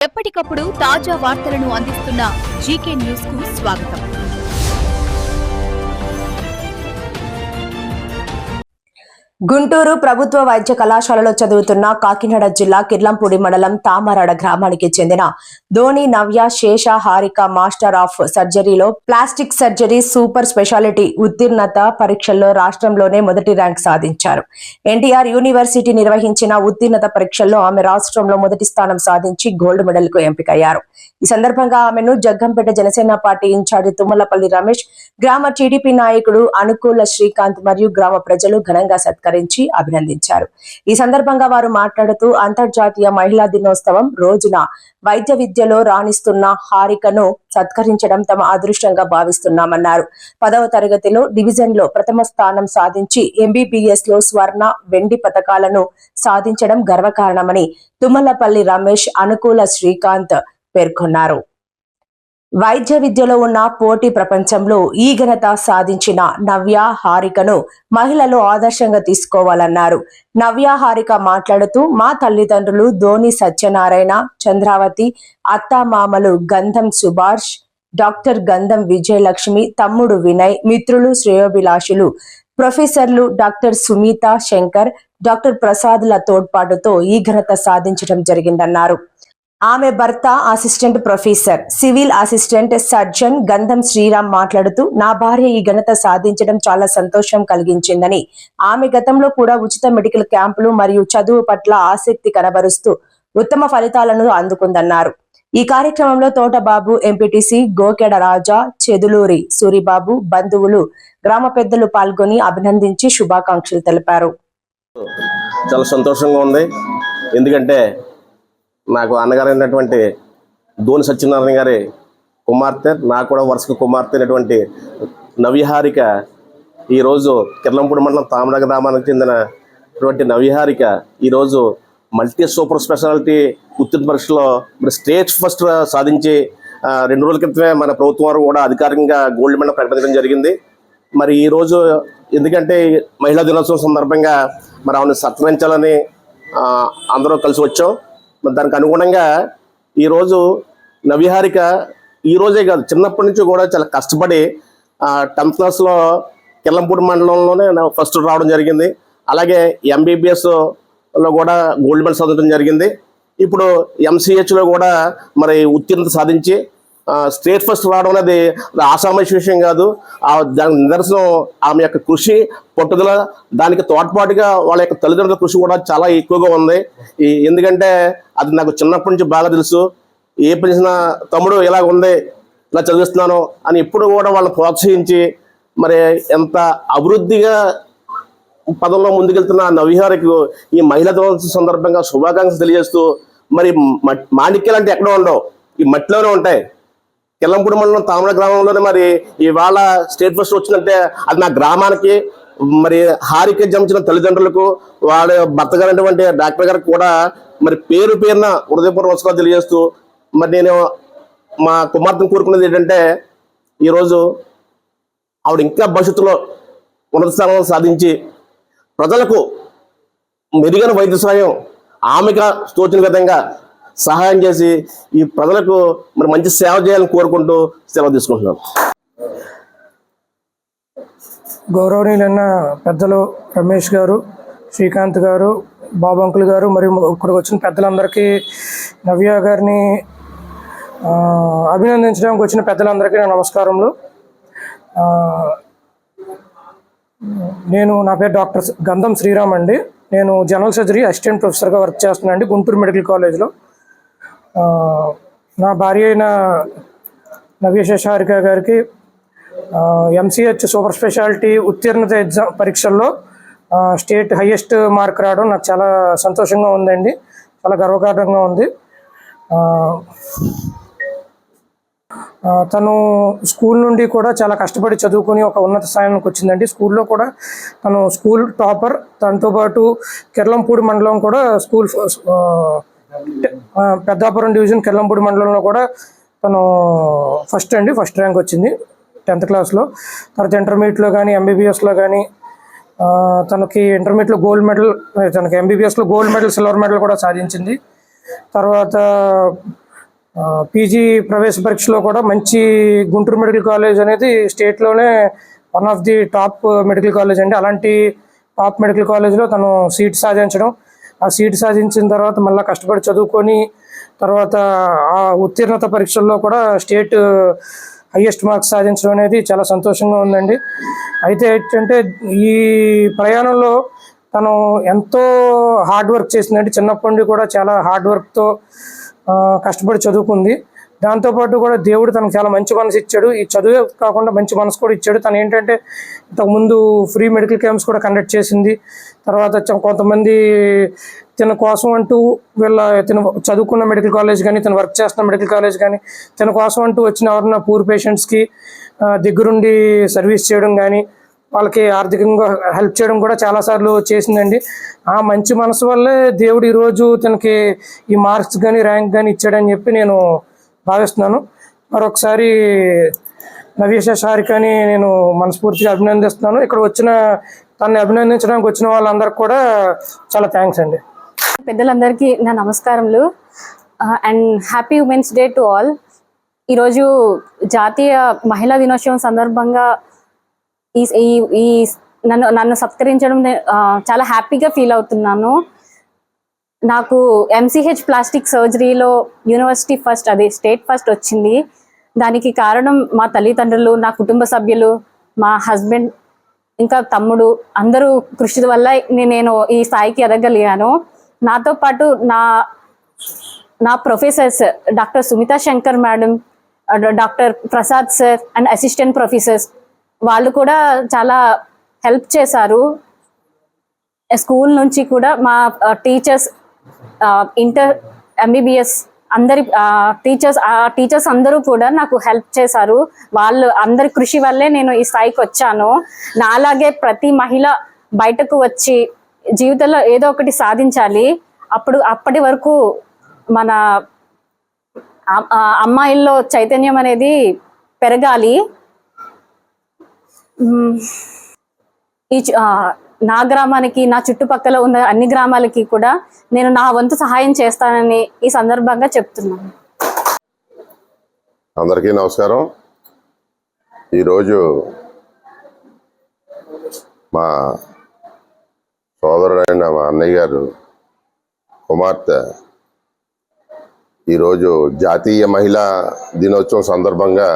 ఎప్పటికప్పుడు తాజా వార్తలను అందిస్తున్న జీకే న్యూస్ కు స్వాగతం. గుంటూరు ప్రభుత్వ వైద్య కళాశాలలో చదువుతున్న కాకినాడ జిల్లా కిర్లంపూడి మండలం తామరాడ గ్రామానికి చెందిన ధోని నవ్య శేష హారిక మాస్టర్ ఆఫ్ సర్జరీలో ప్లాస్టిక్ సర్జరీ సూపర్ స్పెషాలిటీ ఉత్తీర్ణత పరీక్షల్లో రాష్ట్రంలోనే మొదటి ర్యాంక్ సాధించారు. ఎన్టీఆర్ యూనివర్సిటీ నిర్వహించిన ఉత్తీర్ణత పరీక్షల్లో ఆమె రాష్ట్రంలో మొదటి స్థానం సాధించి గోల్డ్ మెడల్ కు ఎంపికయ్యారు. ఈ సందర్భంగా ఆమెను జగ్గంపేట జనసేన పార్టీ ఇన్ఛార్జి తుమ్మలపల్లి రమేష్, గ్రామ టీడీపీ నాయకుడు అనుకూల శ్రీకాంత్ మరియు గ్రామ ప్రజలు ఘనంగా సత్కరించి అభినందించారు. ఈ సందర్భంగా వారు మాట్లాడుతూ అంతర్జాతీయ మహిళా దినోత్సవం రోజున వైద్య విద్యలో రాణిస్తున్న హారికను సత్కరించడం తమ అదృష్టంగా భావిస్తున్నామన్నారు. 10వ తరగతిలో డివిజన్ లో ప్రథమ స్థానం సాధించి ఎంబీబీఎస్ లో స్వర్ణ, వెండి పతకాలను సాధించడం గర్వకారణమని తుమ్మలపల్లి రమేష్, అనుకూల శ్రీకాంత్ పేర్కొన్నారు. వైద్య విద్యలో ఉన్న పోటీ ప్రపంచంలో ఈ ఘనత సాధించిన నవ్య హారికను మహిళలు ఆదర్శంగా తీసుకోవాలన్నారు. నవ్య హారిక మాట్లాడుతూ, మా తల్లిదండ్రులు ధోని సత్యనారాయణ, చంద్రావతి, అత్తామామలు గంధం సుభాష్, డాక్టర్ గంధం విజయలక్ష్మి, తమ్ముడు వినయ్, మిత్రులు శ్రేయోభిలాషులు ప్రొఫెసర్లు డాక్టర్ సునీత శంకర్, డాక్టర్ ప్రసాద్ల తోడ్పాటుతో ఈ ఘనత సాధించడం జరిగిందన్నారు. ఆమె భర్త assistant professor, civil assistant surgeon గంధం శ్రీరామ్ మాట్లాడుతూ, నా భార్య ఈ ఘనత సాధించడం చాలా సంతోషం కలిగించిందని, ఆమె గతంలో కూడా ఉచిత మెడికల్ క్యాంపులు మరియు చదువు పట్ల ఆసక్తి కనబరుస్తూ ఉత్తమ ఫలితాలను అందుకుందన్నారు. ఈ కార్యక్రమంలో తోటబాబు, ఎంపీటీసీ గోకెడ రాజా, చెదులూరి సూరిబాబు, బంధువులు, గ్రామ పెద్దలు పాల్గొని అభినందించి శుభాకాంక్షలు తెలిపారు. చాలా సంతోషంగా ఉంది. ఎందుకంటే నాకు అన్నగారు అయినటువంటి ధోని సత్యనారాయణ గారి కుమార్తె, నాకు కూడా వరుసకు కుమార్తె అయినటువంటి నవ్యహారిక ఈరోజు కిర్లంపూడి మండలం తామరాడ గ్రామానికి చెందినటువంటి నవ్యహారిక ఈరోజు మల్టీ సూపర్ స్పెషాలిటీ ఉత్తీర్ణ పరీక్షలో మరి స్టేట్ ఫస్ట్ సాధించి 2 రోజుల క్రితమే మన ప్రభుత్వం వారు కూడా అధికారికంగా గోల్డ్ మెడల్ ప్రకటించడం జరిగింది. మరి ఈరోజు ఎందుకంటే మహిళా దినోత్సవం సందర్భంగా మరి ఆమెను సత్కరించాలని అందరూ కలిసి వచ్చాం. మరి దానికి అనుగుణంగా ఈరోజు నవ్యహారిక ఈరోజే కాదు, చిన్నప్పటి నుంచి కూడా చాలా కష్టపడి 10th క్లాస్లో కిర్లంపూడి మండలంలోనే ఫస్ట్ రావడం జరిగింది. అలాగే ఎంబీబీఎస్లో కూడా గోల్డ్ మెడల్ సాధించడం జరిగింది. ఇప్పుడు ఎంసీహెచ్లో కూడా మరి ఉత్తీర్ణత సాధించి స్టేట్ ఫస్ట్ రావడం అనేది ఆసామాషి విషయం కాదు. దానికి నిదర్శనం ఆమె యొక్క కృషి, పట్టుదల, దానికి తోడ్పాటుగా వాళ్ళ యొక్క తల్లిదండ్రుల కృషి కూడా చాలా ఎక్కువగా ఉంది. ఎందుకంటే అది నాకు చిన్నప్పటి నుంచి బాగా తెలుసు. ఏ పనిచిన తమ్ముడు ఇలా ఉంది, ఇలా చదివిస్తున్నాను అని ఎప్పుడు కూడా వాళ్ళని ప్రోత్సహించి మరి ఎంత అభివృద్ధిగా పదంలో ముందుకెళ్తున్న నవ్యహారికు ఈ మహిళా దినోత్సవం సందర్భంగా శుభాకాంక్షలు తెలియజేస్తూ, మరి మాణిక్యాలు అంటే ఎక్కడో ఉండవు, ఈ మట్టిలోనే ఉంటాయి. కిర్లంపూడి మండలం తామరాడ గ్రామంలోనే మరి ఇవాళ స్టేట్ ఫస్ట్ వచ్చిందంటే అది నా గ్రామానికి, మరి హారిక జన్మించిన తల్లిదండ్రులకు, వాళ్ళ భర్త గారైనటువంటి డాక్టర్ గారికి కూడా మరి పేరు పేరున హృదయపూర్వక నమస్కారాలు తెలియజేస్తూ, మరి నేను మా కుమార్తెను కోరుకునేది ఏంటంటే ఈరోజు ఆవిడ ఇంకా భవిష్యత్తులో ఉన్నత స్థానం సాధించి ప్రజలకు మెరుగైన వైద్య సహాయం ఆమెగా తోచిన విధంగా సహాయం చేసి ఈ ప్రజలకు మరి మంచి సేవ చేయాలని కోరుకుంటూ సెలవు తీసుకుంటున్నాను. గౌరవనీయులైన పెద్దలు రమేష్ గారు, శ్రీకాంత్ గారు, బాబు అంకుల్ గారు, మరియు ఇక్కడికి వచ్చిన పెద్దలందరికీ, నవ్య గారిని అభినందించడానికి వచ్చిన పెద్దలందరికీ నా నమస్కారములు. నా పేరు డాక్టర్ గంధం శ్రీరామ్ అండి. నేను జనరల్ సర్జరీ అసిస్టెంట్ ప్రొఫెసర్గా వర్క్ చేస్తున్నాను అండి గుంటూరు మెడికల్ కాలేజ్లో. నా భార్య అయిన నవ్య శేష హారిక గారికి ఎంసీహెచ్ సూపర్ స్పెషాలిటీ ఉత్తీర్ణత ఎగ్జామ్ పరీక్షల్లో స్టేట్ హైయెస్ట్ మార్క్ రావడం నాకు చాలా సంతోషంగా ఉందండి, చాలా గర్వకారణంగా ఉంది. తను స్కూల్ నుండి కూడా చాలా కష్టపడి చదువుకొని ఒక ఉన్నత స్థానానికి వచ్చిందండి. స్కూల్లో కూడా తను స్కూల్ టాపర్, తనతో పాటు కిర్లంపూడి మండలం కూడా స్కూల్ పెద్దాపురం డివిజన్ కిర్లంపూడి మండలంలో కూడా తను ఫస్ట్ ర్యాంక్ వచ్చింది 10th క్లాస్లో. తర్వాత ఇంటర్మీడియట్లో కానీ ఎంబీబీఎస్లో కానీ తనకి ఇంటర్మీడియట్లో గోల్డ్ మెడల్, తనకి ఎంబీబీఎస్లో గోల్డ్ మెడల్, సిల్వర్ మెడల్ కూడా సాధించింది. తర్వాత పీజీ ప్రవేశ పరీక్షలో కూడా మంచి గుంటూరు మెడికల్ కాలేజ్ అనేది స్టేట్లోనే one of the top medical college అండి. అలాంటి టాప్ మెడికల్ కాలేజ్లో తను సీట్ సాధించడం, ఆ సీట్ సాధించిన తర్వాత మళ్ళీ కష్టపడి చదువుకొని తర్వాత ఆ ఉత్తీర్ణత పరీక్షల్లో కూడా స్టేట్ హైయెస్ట్ మార్క్స్ సాధించడం అనేది చాలా సంతోషంగా ఉందండి. అయితే ఏంటంటే ఈ ప్రయాణంలో తను ఎంతో హార్డ్ వర్క్ చేసిందండి. చిన్నప్పటి నుండి కూడా చాలా హార్డ్ వర్క్తో కష్టపడి చదువుకుంది. దాంతోపాటు కూడా దేవుడు తనకు చాలా మంచి మనసు ఇచ్చాడు. ఈ చదువే కాకుండా మంచి మనసు కూడా ఇచ్చాడు. తను ఏంటంటే ఇంతకుముందు ఫ్రీ మెడికల్ క్యాంప్స్ కూడా కండక్ట్ చేసింది. తర్వాత కొంతమంది తన కోసం అంటూ తను చదువుకున్న మెడికల్ కాలేజ్ కానీ తను వర్క్ చేస్తున్న మెడికల్ కాలేజ్ కానీ తన కోసం అంటూ వచ్చిన ఎవరన్నా పూర్ పేషెంట్స్కి దగ్గరుండి సర్వీస్ చేయడం కానీ వాళ్ళకి ఆర్థికంగా హెల్ప్ చేయడం కూడా చాలాసార్లు చేసిందండి. ఆ మంచి మనసు వల్లే దేవుడు ఈరోజు తనకి ఈ మార్క్స్ కానీ ర్యాంక్ కానీ ఇచ్చాడని చెప్పి నేను భావిస్తున్నాను. మరొకసారి నవ్యశేష హారికని నేను మనస్ఫూర్తిగా అభినందిస్తున్నాను. ఇక్కడ తనని అభినందించడానికి వచ్చిన వాళ్ళందరికీ కూడా చాలా థ్యాంక్స్ అండి. పెద్దలందరికీ నా నమస్కారములు and happy women's day to all. ఈరోజు జాతీయ మహిళా దినోత్సవం సందర్భంగా ఈ నన్ను సత్కరించడం చాలా హ్యాపీగా ఫీల్ అవుతున్నాను. నాకు ఎంసీహెచ్ ప్లాస్టిక్ సర్జరీలో యూనివర్సిటీ ఫస్ట్, అదే స్టేట్ ఫస్ట్ వచ్చింది. దానికి కారణం మా తల్లిదండ్రులు, నా కుటుంబ సభ్యులు, మా హస్బెండ్, ఇంకా తమ్ముడు అందరూ కృషి వల్ల నేను ఈ స్థాయికి ఎదగలిగాను. నాతో పాటు నా professors doctor Sumitra Shankar madam, doctor Prasad sir and assistant professors వాళ్ళు కూడా చాలా హెల్ప్ చేశారు. స్కూల్ నుంచి కూడా మా టీచర్స్, ఇంటర్ ఎంబీబీఎస్ అందరి టీచర్స్ అందరూ కూడా నాకు హెల్ప్ చేశారు. వాళ్ళు అందరి కృషి వల్లే నేను ఈ స్థాయికి వచ్చాను. నాలాగే ప్రతి మహిళ బయటకు వచ్చి జీవితంలో ఏదో ఒకటి సాధించాలి. అప్పటి వరకు మన అమ్మాయిల్లో చైతన్యం అనేది పెరగాలి. నా గ్రామానికి, నా చుట్టుపక్కల ఉన్న అన్ని గ్రామాలకి కూడా నేను నా వంతు సహాయం చేస్తానని ఈ సందర్భంగా చెప్తున్నాను. అందరికీ నమస్కారం. ఈరోజు మా సోదరుడైన మా అన్నయ్య గారు కుమార్తె ఈరోజు జాతీయ మహిళా దినోత్సవం సందర్భంగా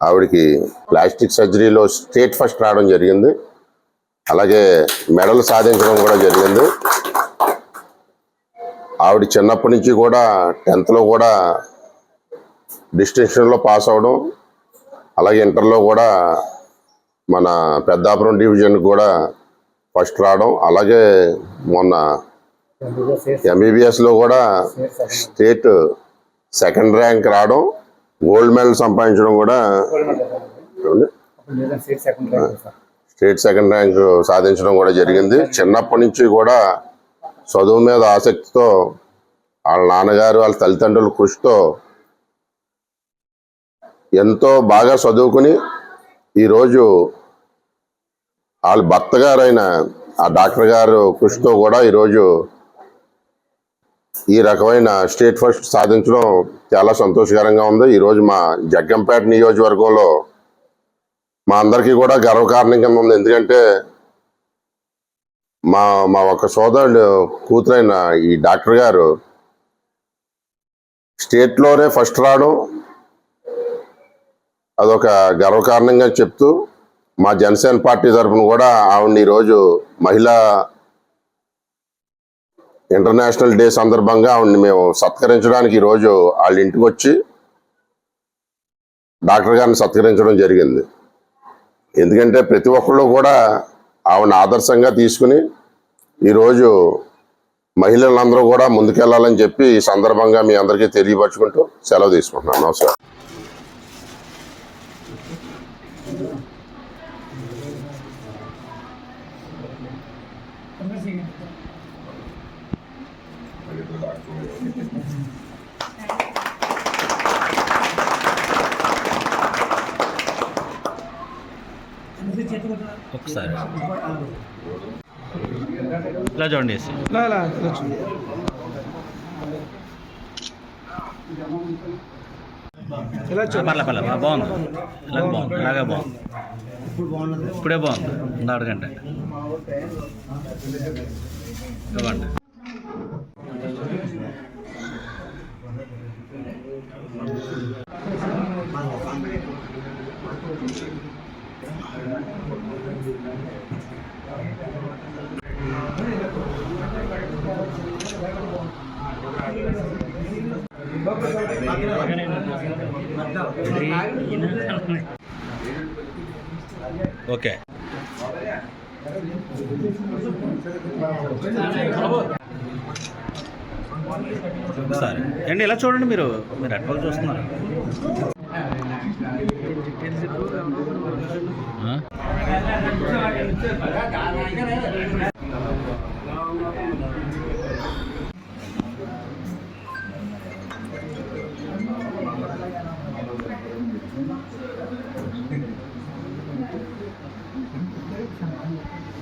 ఆవిడకి ప్లాస్టిక్ సర్జరీలో స్టేట్ ఫస్ట్ రావడం జరిగింది. అలాగే మెడల్ సాధించడం కూడా జరిగింది. ఆవిడ చిన్నప్పటి నుంచి కూడా 10th కూడా డిస్టింక్షన్లో పాస్ అవడం, అలాగే ఇంటర్లో కూడా మన పెద్దాపురం డివిజన్ కూడా ఫస్ట్ రావడం, అలాగే మొన్న ఎంబీబీఎస్లో కూడా స్టేట్ సెకండ్ ర్యాంక్ రావడం, గోల్డ్ మెడల్ సంపాదించడం కూడా, స్టేట్ సెకండ్ ర్యాంక్ సాధించడం కూడా జరిగింది. చిన్నప్పటి నుంచి కూడా చదువు మీద ఆసక్తితో వాళ్ళ నాన్నగారు, వాళ్ళ తల్లిదండ్రుల కృషితో ఎంతో బాగా చదువుకుని ఈరోజు వాళ్ళ భర్త గారైన ఆ డాక్టర్ గారు కృషితో కూడా ఈరోజు ఈ రకమైన స్టేట్ ఫస్ట్ సాధించడం చాలా సంతోషకరంగా ఉంది. ఈరోజు మా జగ్గంపేట నియోజకవర్గంలో మా అందరికీ కూడా గర్వకారణంగా ఉంది. ఎందుకంటే మా ఒక సోదరుడు కూతురైన ఈ డాక్టర్ గారు స్టేట్లోనే ఫస్ట్ రావడం అదొక గర్వకారణంగా చెప్తూ మా జనసేన పార్టీ తరఫున కూడా ఆవిడని ఈరోజు మహిళా ఇంటర్నేషనల్ డే సందర్భంగా ఆవిడని మేము సత్కరించడానికి ఈరోజు వాళ్ళ ఇంటికి వచ్చి డాక్టర్ గారిని సత్కరించడం జరిగింది. ఎందుకంటే ప్రతి ఒక్కళ్ళు కూడా ఆవిడని ఆదర్శంగా తీసుకుని ఈరోజు మహిళలందరూ కూడా ముందుకెళ్లాలని చెప్పి ఈ సందర్భంగా మీ అందరికీ తెలియపరచుకుంటూ సెలవు తీసుకుంటున్నాను. నమస్కారం. ఒకసారి ఇలా చూడండి. పర్లే బాగుంది. ఇలాగ బాగుంది, ఇలాగే బాగుంది. ఇప్పుడే బాగుంది. అడగండి ఇవ్వండి. ఓకే సరే అండి, ఇలా చూడండి. మీరు అడ్వాన్స్ చూస్తున్నారు.